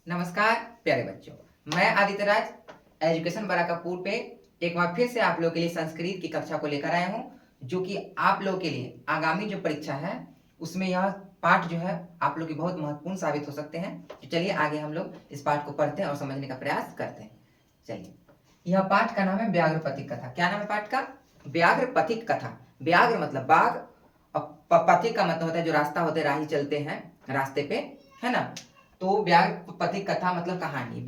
नमस्कार प्यारे बच्चों, मैं आदित्य राज एजुकेशन बराकापुर पे एक बार फिर से आप लोगों के लिए संस्कृत की कक्षा को लेकर आया हूँ, जो कि आप लोगों के लिए आगामी जो परीक्षा है उसमें यह पाठ जो है आप लोग की बहुत महत्वपूर्ण साबित हो सकते हैं। तो चलिए आगे हम लोग इस पाठ को पढ़ते हैं और समझने का प्रयास करते हैं। चलिए, यह पाठ का नाम है व्याघ्रपथिक कथा। क्या नाम है पाठ का? व्याघ्रपथिक कथा। व्याघ्र मतलब बाघ और पथिक का मतलब होता है जो रास्ता होते राही चलते हैं रास्ते पे, है ना। तो व्याघ्रपथिक कथा मतलब कहानी।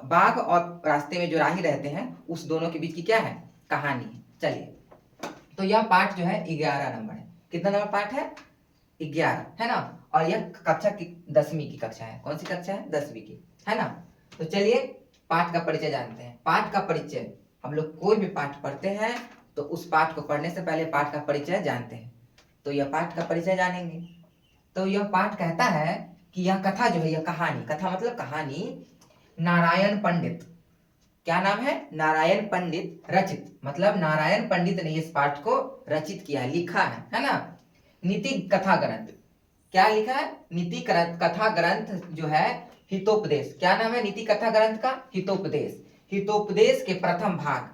बाघ और रास्ते में जो राही रहते हैं उस दोनों के बीच की क्या है? कहानी है। चलिए, तो यह पाठ जो है 11 नंबर है। कितना नंबर पाठ है? 11, है ना। और यह कक्षा की 10वीं की कक्षा है। कौन सी कक्षा है? 10वीं की, है ना। तो चलिए पाठ का परिचय जानते हैं। पाठ का परिचय, हम लोग कोई भी पाठ पढ़ते हैं तो उस पाठ को पढ़ने से पहले पाठ का परिचय जानते हैं। तो यह पाठ का परिचय जानेंगे। तो यह पाठ कहता है कि यह कथा जो है, यह कहानी, कथा मतलब कहानी, नारायण पंडित, क्या नाम है? नारायण पंडित रचित, मतलब नारायण पंडित ने इस पाठ को रचित किया है, लिखा है ना। नीति कथा ग्रंथ, क्या लिखा है? नीति कथा ग्रंथ जो है हितोपदेश। क्या नाम है नीति कथा ग्रंथ का? हितोपदेश। हितोपदेश के प्रथम भाग,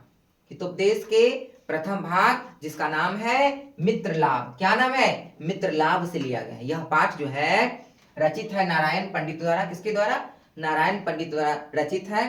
हितोपदेश के प्रथम भाग जिसका नाम है मित्र लाभ। क्या नाम है? मित्र लाभ से लिया गया है। यह पाठ जो है रचित है नारायण पंडित द्वारा। किसके द्वारा? नारायण पंडित द्वारा रचित है।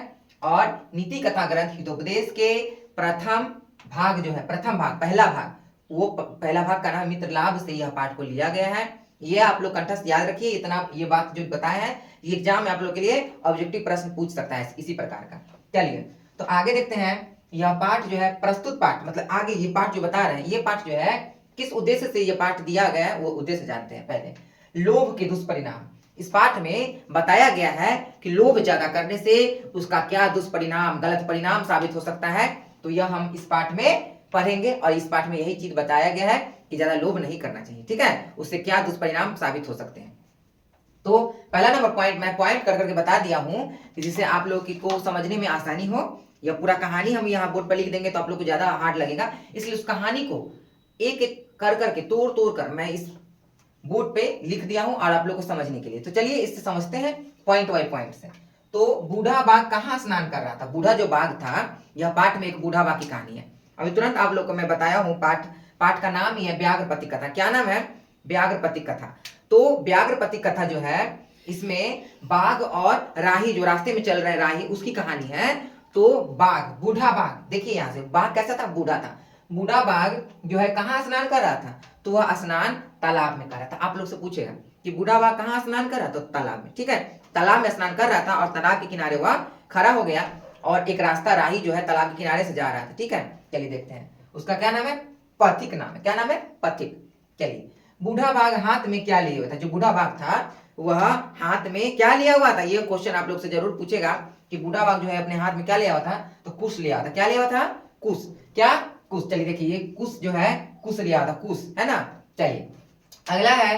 और नीति कथा ग्रंथ हितोपदेश के प्रथम भाग जो है, प्रथम भाग, पहला भाग, वो पहला भाग का नाम मित्र लाभ से यह पाठ को लिया गया है। ये आप लोग कंठस्थ याद रखिए। इतना ये बात जो बताया है ये एग्जाम में आप लोग के लिए ऑब्जेक्टिव प्रश्न पूछ सकता है इसी प्रकार का। चलिए तो आगे देखते हैं। यह पाठ जो है प्रस्तुत पाठ, मतलब आगे ये पाठ जो बता रहे हैं, ये पाठ जो है किस उद्देश्य से ये पाठ दिया गया है वो उद्देश्य जानते हैं पहले। लोभ के दुष्परिणाम। इस पाठ में बताया गया है कि लोभ ज्यादा करने से उसका क्या दुष्परिणाम, गलत परिणाम साबित हो सकता है। तो यह हम इस पाठ में पढ़ेंगे और इस पाठ में यही चीज बताया गया है कि ज्यादा लोभ नहीं करना चाहिए, ठीक है। उससे क्या दुष्परिणाम साबित हो सकते हैं। तो पहला नंबर पॉइंट मैं पॉइंट कर करके बता दिया हूं कि जिससे आप लोग को समझने में आसानी हो। यह पूरा कहानी हम यहाँ बोर्ड पर लिख देंगे तो आप लोग को ज्यादा हार्ड लगेगा, इसलिए उस कहानी को एक एक कर करके तोड़ तोड़ कर मैं इस बोर्ड पे लिख दिया हूं और आप लोग को समझने के लिए। तो चलिए इससे समझते हैं पॉइंट बाय पॉइंट से। तो बूढ़ा बाघ कहाँ स्नान कर रहा था? बूढ़ा जो बाघ था, यह पाठ में एक बूढ़ा बाघ की कहानी है। अभी तुरंत आप लोग को मैं बताया हूं, पाठ का नाम ही है व्याघ्रपथिक कथा। क्या नाम है? व्याघ्रपथिक कथा। तो व्याघ्रपथिक कथा जो है इसमें बाघ और राही, जो रास्ते में चल रहे राही, उसकी कहानी है। तो बाघ, बूढ़ा बाघ, देखिए यहां से बाघ कैसा था? बूढ़ा था। बूढ़ा बाघ जो है कहाँ स्नान कर रहा था? तो वह स्नान तालाब में कर रहा था। आप लोग से पूछेगा कि बूढ़ा बाघ कहाँ स्नान कर रहा था? तो तालाब में, ठीक है। तालाब में स्नान कर रहा था और तालाब के किनारे वह खड़ा हो गया और एक रास्ता राही जो है तालाब के किनारे से जा रहा था, ठीक है। चलिए देखते हैं उसका क्या नाम है? पथिक नाम है। क्या नाम है? पथिक। चलिए, बूढ़ा बाघ हाथ में क्या लिए हुआ था? जो बूढ़ा बाघ था वह हाथ में क्या लिया हुआ था? ये क्वेश्चन आप लोग से जरूर पूछेगा कि बूढ़ा बाघ जो है अपने हाथ में क्या लिया हुआ था? तो कुश लिया था। क्या लिया हुआ था? कुश। क्या? कुश। चलिए देखिए, ये कुश जो है कुश लिया था, कुश, है ना। चलिए अगला है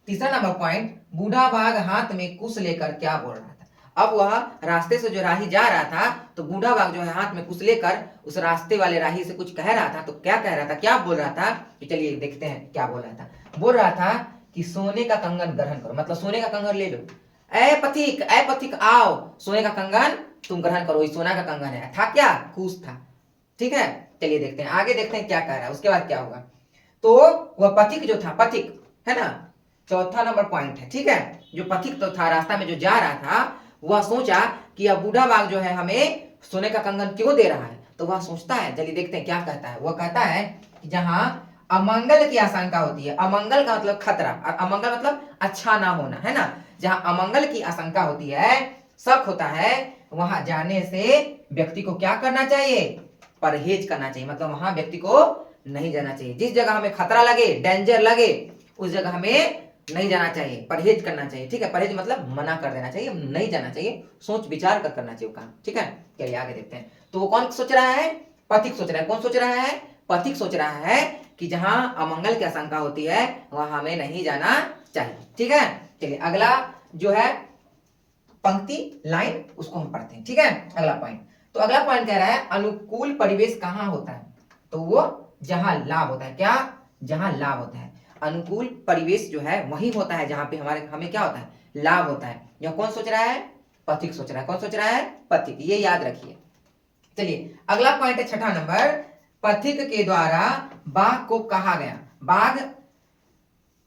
तीसरा नंबर पॉइंट। बूढ़ा बाघ हाथ में कुश लेकर क्या बोल रहा था? अब वह रास्ते से जो राही जा रहा था तो बूढ़ा बाघ जो है हाथ में कुश लेकर उस रास्ते वाले राही से कुछ कह रहा था। तो क्या कह रहा था, क्या बोल रहा था? तो चलिए देखते हैं क्या बोल रहा था। बोल रहा था कि सोने का कंगन ग्रहण करो, मतलब सोने का कंगन ले लो। ए पथिक आओ, सोने का कंगन तुम ग्रहण करो। ये सोना का कंगन है। था क्या? कुश था, ठीक है। चलिए देखते हैं आगे, देखते हैं क्या कह रहा है, उसके बाद क्या होगा। तो वह पथिक जो था, पथिक, है ना, चौथा नंबर पॉइंट है, ठीक है। जो पथिक तो था, रास्ता में जो जा रहा था, वह सोचा कि अब बूढ़ा बाघ जो है हमें सोने का कंगन क्यों दे रहा है। तो वह सोचता है, चलिए देखते हैं क्या कहता है। वह कहता है कि जहां अमंगल की आशंका होती है, अमंगल का मतलब खतरा और अमंगल मतलब अच्छा ना होना, है ना। जहां अमंगल की आशंका होती है, शक होता है, वहां जाने से व्यक्ति को क्या करना चाहिए? परहेज करना चाहिए। मतलब वहां व्यक्ति को नहीं जाना चाहिए। जिस जगह हमें खतरा लगे, डेंजर लगे, उस जगह हमें नहीं जाना चाहिए, परहेज करना चाहिए, ठीक है। परहेज मतलब मना कर देना चाहिए, नहीं जाना चाहिए, सोच विचार कर करना चाहिए काम, ठीक है। चलिए आगे देखते हैं। तो वो कौन सोच रहा है? पथिक सोच रहा है। कौन सोच रहा है? पथिक सोच रहा है कि जहां अमंगल की आशंका होती है वहां हमें नहीं जाना चाहिए, ठीक है। चलिए अगला जो है पंक्ति, लाइन, उसको हम पढ़ते हैं, ठीक है। अगला पॉइंट, तो अगला पॉइंट कह रहा है अनुकूल परिवेश कहाँ होता है? तो वो जहां लाभ होता है। क्या? जहां लाभ होता है। अनुकूल परिवेश जो है वही होता है जहां पे हमें क्या होता है? लाभ होता है। यह कौन सोच रहा है? पथिक सोच रहा है। कौन सोच रहा है? पथिक, ये याद रखिए। चलिए अगला पॉइंट है 6ठा नंबर, पथिक के द्वारा बाघ को कहा गया। बाघ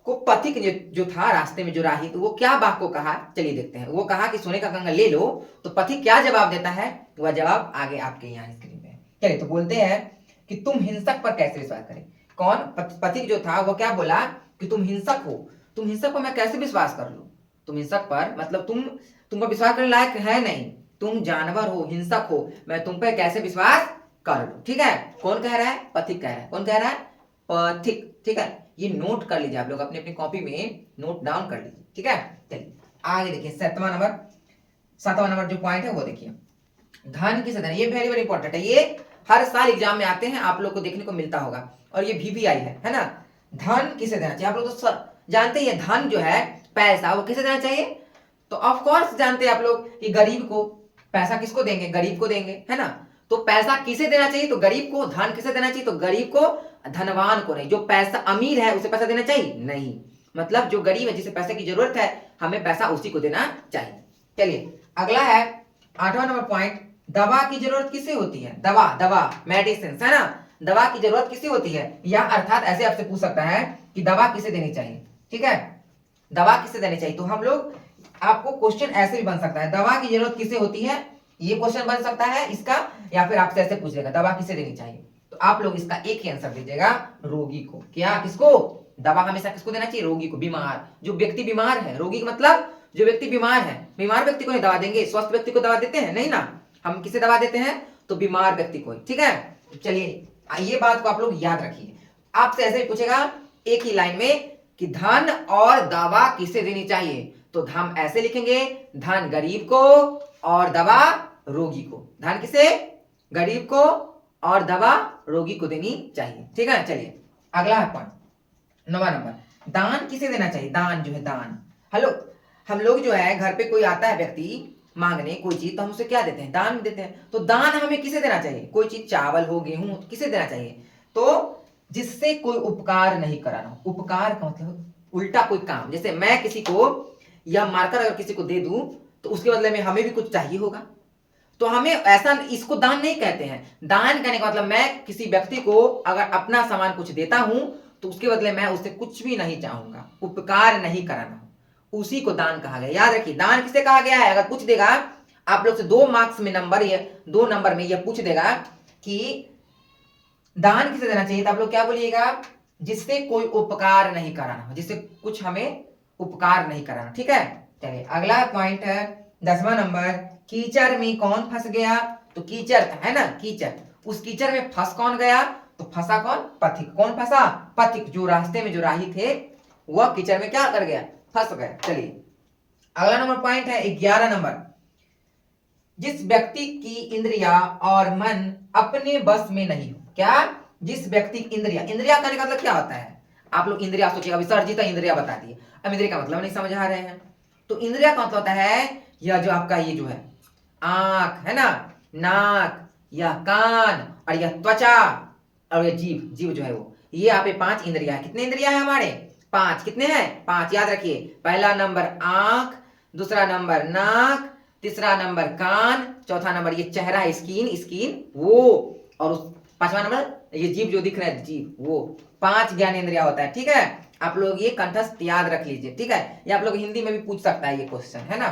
को पथिक जो था रास्ते में जो राही, तो वो क्या बाघ को कहा, चलिए देखते हैं। वो कहा कि सोने का कंगन ले लो, तो पथिक क्या जवाब देता है, वह जवाब आगे आपके यहाँ स्क्रीन पे है। चलिए तो बोलते हैं कि तुम हिंसक पर कैसे विश्वास करें। कौन? पथिक जो था वो क्या बोला कि तुम हिंसक हो, तुम हिंसक पर मैं कैसे विश्वास कर लूं। तुम हिंसक पर मतलब तुम पर विश्वास करने लायक है नहीं, तुम जानवर हो, हिंसक हो, मैं तुम पर कैसे विश्वास कर लूं। ठीक है, कौन कह रहा है? पथिक कह रहा है। कौन कह रहा है? पथिक। ठीक है, ये नोट कर लीजिए आप लोग, अपनी अपनी कॉपी में नोट डाउन कर लीजिए। ठीक है, चलिए आगे देखिए 7वां नंबर जो पॉइंट है वो देखिए, धन किसे देना। ये वेरी वेरी इंपॉर्टेंट है, ये हर साल एग्जाम में आते हैं, आप लोग को देखने को मिलता होगा, और ये VVI है ना। धन किसे देना चाहिए, आप लोग तो जानते ही है, धन जो है पैसा, वो किसे देना चाहिए, तो ऑफ कोर्स जानते हैं आप लोग कि गरीब को। पैसा किसको देंगे? गरीब को देंगे, है ना। तो पैसा किसे देना चाहिए? तो गरीब को। धन किसे देना चाहिए? तो गरीब को, धनवान को नहीं। जो पैसा अमीर है उसे पैसा देना चाहिए नहीं, मतलब जो गरीब है, जिसे पैसे की जरूरत है, हमें पैसा उसी को देना चाहिए। चलिए अगला है 8वां नंबर पॉइंट, दवा की जरूरत किसे होती है। दवा मेडिसिन, है ना। दवा की जरूरत किसे होती है, या अर्थात ऐसे आपसे पूछ सकता है कि दवा किसे देनी चाहिए। ठीक है, दवा किसे देनी चाहिए, तो हम लोग आपको क्वेश्चन ऐसे भी बन सकता है, दवा की जरूरत किसे होती है, ये क्वेश्चन बन सकता है इसका, या फिर आपसे ऐसे पूछ लेगा दवा किसे देनी चाहिए, तो आप लोग इसका एक ही आंसर दीजिएगा, रोगी को। क्या? किसको? दवा हमेशा किसको देना चाहिए? रोगी को, बीमार, जो व्यक्ति बीमार है। रोगी मतलब जो व्यक्ति बीमार है, बीमार व्यक्ति को नहीं दवा देंगे, स्वस्थ व्यक्ति को दवा देते हैं नहीं ना, हम किसे दवा देते हैं, तो बीमार व्यक्ति को। ठीक है, चलिए ये बात को आप लोग याद रखिए। आपसे ऐसे ही पूछेगा एक ही लाइन में कि धन और दवा किसे देनी चाहिए, तो हम ऐसे लिखेंगे, धन गरीब को और दवा रोगी को। धन किसे? गरीब को, और दवा रोगी को देनी चाहिए। ठीक है, चलिए अगला है पॉइंट 9वां नंबर, दान किसे देना चाहिए। दान जो है, दान, हेलो, हम लोग जो है घर पे कोई आता है व्यक्ति मांगने कोई चीज, तो हम उसे क्या देते हैं? दान देते हैं। तो दान हमें किसे देना चाहिए? कोई चीज, चावल हो, गेहूं, किसे देना चाहिए, तो जिससे कोई उपकार नहीं कराना। उपकार का मतलब उल्टा कोई काम, जैसे मैं किसी को यह मार्कर अगर किसी को दे दूं, तो उसके बदले में हमें भी कुछ चाहिए होगा, तो हमें ऐसा, इसको दान नहीं कहते हैं। दान कहने का मतलब मैं किसी व्यक्ति को अगर अपना सामान कुछ देता हूं, तो उसके बदले मैं उससे कुछ भी नहीं चाहूंगा, उपकार नहीं कराना, उसी को दान कहा गया। याद रखिए, दान किसे कहा गया है। अगर पूछ देगा आप लोग से 2 मार्क्स में नंबर, ये 2 नंबर में यह पूछ देगा कि दान किसे देना चाहिए, तो आप लोग क्या बोलिएगा, जिससे कोई उपकार नहीं कराना, जिससे कुछ हमें उपकार नहीं कराना। ठीक है, चलिए अगला पॉइंट है 10वां नंबर, कीचड़ में कौन फंस गया, तो कीचड़ है ना, कीचड़, उस कीचड़ में फंस कौन गया, तो फंसा कौन? पथिक। कौन फंसा? पथिक, जो रास्ते में जो राही थे वह कीचड़ में क्या कर गया? फंस गया। चलिए अगला नंबर पॉइंट है 11 नंबर, जिस व्यक्ति की इंद्रिया और मन अपने बस में नहीं हो। क्या? जिस व्यक्ति की इंद्रिया, इंद्रिया का मतलब क्या होता है, आप लोग इंद्रिया सोचिएगा, अभी सर जी तो इंद्रिया बता दिए, अब इंद्रिया का मतलब नहीं समझ आ रहे हैं, तो इंद्रिया का मतलब होता है यह जो आपका ये जो है आंख है ना, नाक या कान, और यह त्वचा, और यह जीभ, जीभ जो है वो, ये यहाँ पे 5 इंद्रिया है। कितने इंद्रिया है हमारे? 5। कितने हैं? 5, याद रखिए। पहला नंबर आंख, दूसरा नंबर नाक, तीसरा नंबर कान, चौथा नंबर ये चेहरा है, स्किन वो, और उस 5वां नंबर ये जीभ जो दिख रहा है, जीभ, वो 5 ज्ञानेंद्रिया होता है। ठीक है, आप लोग ये कंठस्थ याद रख लीजिए। ठीक है, ये आप लोग हिंदी में भी पूछ सकता है ये क्वेश्चन, है ना।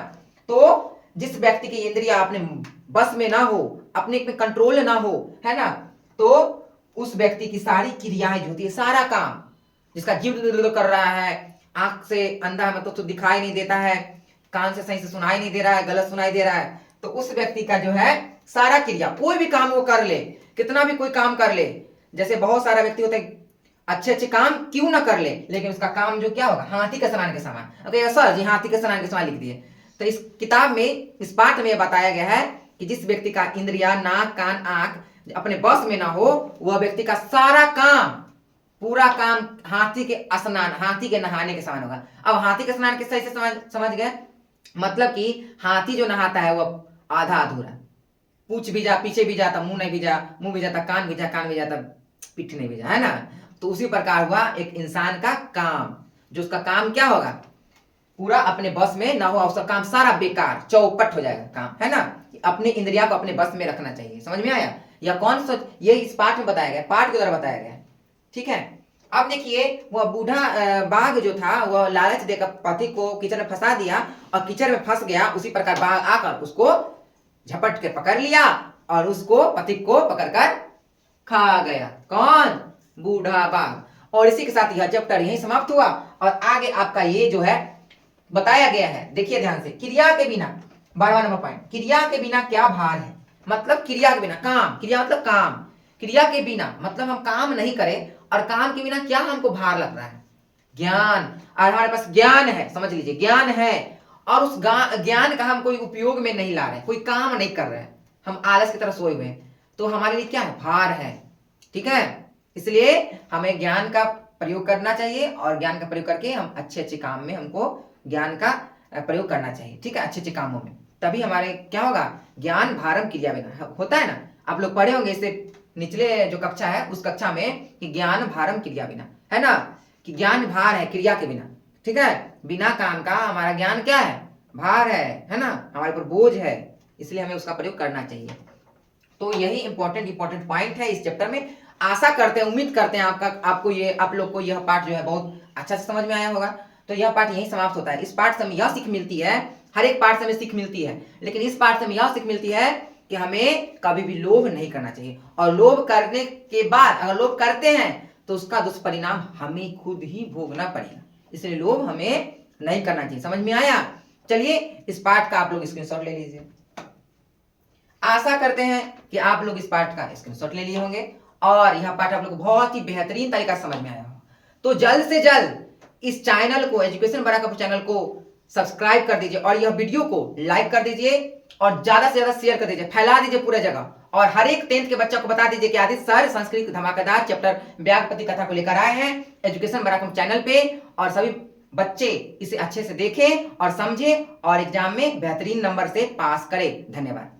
तो जिस व्यक्ति की इंद्रिया अपने बस में ना हो, अपने पे कंट्रोल ना हो, है ना, तो उस व्यक्ति की सारी क्रियाएं जो होती है, सारा काम, जिसका जीव कर रहा है, आंख से अंधा है मतलब तो दिखाई नहीं देता है, कान से सही से सुनाई नहीं दे रहा है, गलत सुनाई दे रहा है, तो उस व्यक्ति का जो है सारा क्रिया, कोई भी काम वो कर ले, कितना भी कोई काम कर ले, जैसे बहुत सारा व्यक्ति होता है अच्छे अच्छे काम क्यों ना कर ले, लेकिन उसका काम जो क्या होगा, हाथी के स्नान के समान। अगर सर जी हाथी के स्नान के समान लिख दिए, तो इस किताब में, इस पाठ में बताया गया है कि जिस व्यक्ति का इंद्रिया, नाक, कान, आंख अपने बस में ना हो, वह व्यक्ति का सारा काम, पूरा काम हाथी के स्नान, हाथी के नहाने के समान होगा। अब हाथी के स्नान के सही से समझ गए, मतलब कि हाथी जो नहाता है वह आधा अधूरा, पूछ भी जा, पीछे भी जाता, मुंह नहीं भी जा, मुंह भी जाता, कान भी जा, कान भी जाता, पीठ नहीं भी जा, है ना। तो उसी प्रकार हुआ एक इंसान का काम, जो उसका काम क्या होगा, पूरा अपने बस में ना हो, उसका काम सारा बेकार चौपट हो जाएगा काम, है ना। अपने इंद्रिया को अपने बस में रखना चाहिए, समझ में आया। या कौन सा ये इस पाठ में बताया गया, पाठ के द्वारा बताया गया है, ठीक है। अब देखिए वह बूढ़ा बाघ जो था वह लालच देकर पति को कीचड़ में फंसा दिया और कीचड़ में फंस गया। उसी प्रकार बाघ आकर उसको झपट के पकड़ लिया और उसको पति को पकड़कर खा गया। कौन? बूढ़ा बाघ। और इसी के साथ यह चैप्टर यहीं समाप्त हुआ और आगे आपका ये जो है बताया गया है। देखिए ध्यान से, क्रिया के बिना 12वां नंबर पॉइंट, क्रिया के बिना क्या भार है। मतलब क्रिया के बिना काम, क्रिया मतलब काम, क्रिया के बिना मतलब हम काम नहीं करें और काम के बिना क्या हमको भार लग रहा है, ज्ञान। और हमारे पास ज्ञान है, समझ लीजिए ज्ञान है और उस ज्ञान का हम कोई उपयोग में नहीं ला रहे, कोई काम नहीं कर रहे हैं, हम आलस की तरह सोए हुए हैं, तो हमारे लिए क्या है, भार है, ठीक है। इसलिए हमें ज्ञान का प्रयोग करना चाहिए और ज्ञान का प्रयोग करके हम अच्छे अच्छे काम में हमको ज्ञान का प्रयोग करना चाहिए, ठीक है, अच्छे अच्छे कामों में। तभी हमारे क्या होगा, ज्ञान भारम क्रिया बिना होता है ना। आप लोग पढ़े होंगे इससे निचले जो कक्षा है उस कक्षा में कि ज्ञान भारम क्रिया बिना, है ना, कि ज्ञान भार है क्रिया के बिना, ठीक है। बिना काम का हमारा ज्ञान क्या है, भार है ना, हमारे ऊपर बोझ है, इसलिए हमें उसका प्रयोग करना चाहिए। तो यही इंपॉर्टेंट पॉइंट है इस चैप्टर में। आशा करते हैं, उम्मीद करते हैं आप लोग को यह पाठ जो है बहुत अच्छा से समझ में आया होगा। तो यह पाठ यही समाप्त होता है। इस पाठ से हमें यह सीख मिलती है, हर एक पाठ से हमें सीख मिलती है, लेकिन इस पाठ से हमें यह सीख मिलती है कि हमें कभी भी लोभ नहीं करना चाहिए और लोभ करने के बाद अगर लोभ करते हैं तो उसका दुष्परिणाम हमें खुद ही भोगना पड़ेगा। इसलिए लोभ हमें नहीं करना चाहिए, समझ में आया। चलिए इस पाठ का आप लोग स्क्रीनशॉट ले लीजिए। आशा करते हैं कि आप लोग इस पाठ का स्क्रीनशॉट ले लिए होंगे और यह पाठ आप लोग को बहुत ही बेहतरीन तरीका से समझ में आया हो। तो जल्द से जल्द इस चैनल को, एजुकेशन बड़ा कपूर चैनल को सब्सक्राइब कर दीजिए और यह वीडियो को लाइक कर दीजिए और ज्यादा से ज्यादा शेयर कर दीजिए, फैला दीजिए पूरे जगह। और हर एक 10th के बच्चा को बता दीजिए कि आदित्य सर संस्कृत धमाकेदार चैप्टर व्यागपति कथा को लेकर आए हैं एजुकेशन बड़ा कपूर चैनल पे, और सभी बच्चे इसे अच्छे से देखें और समझें और एग्जाम में बेहतरीन नंबर से पास करें। धन्यवाद।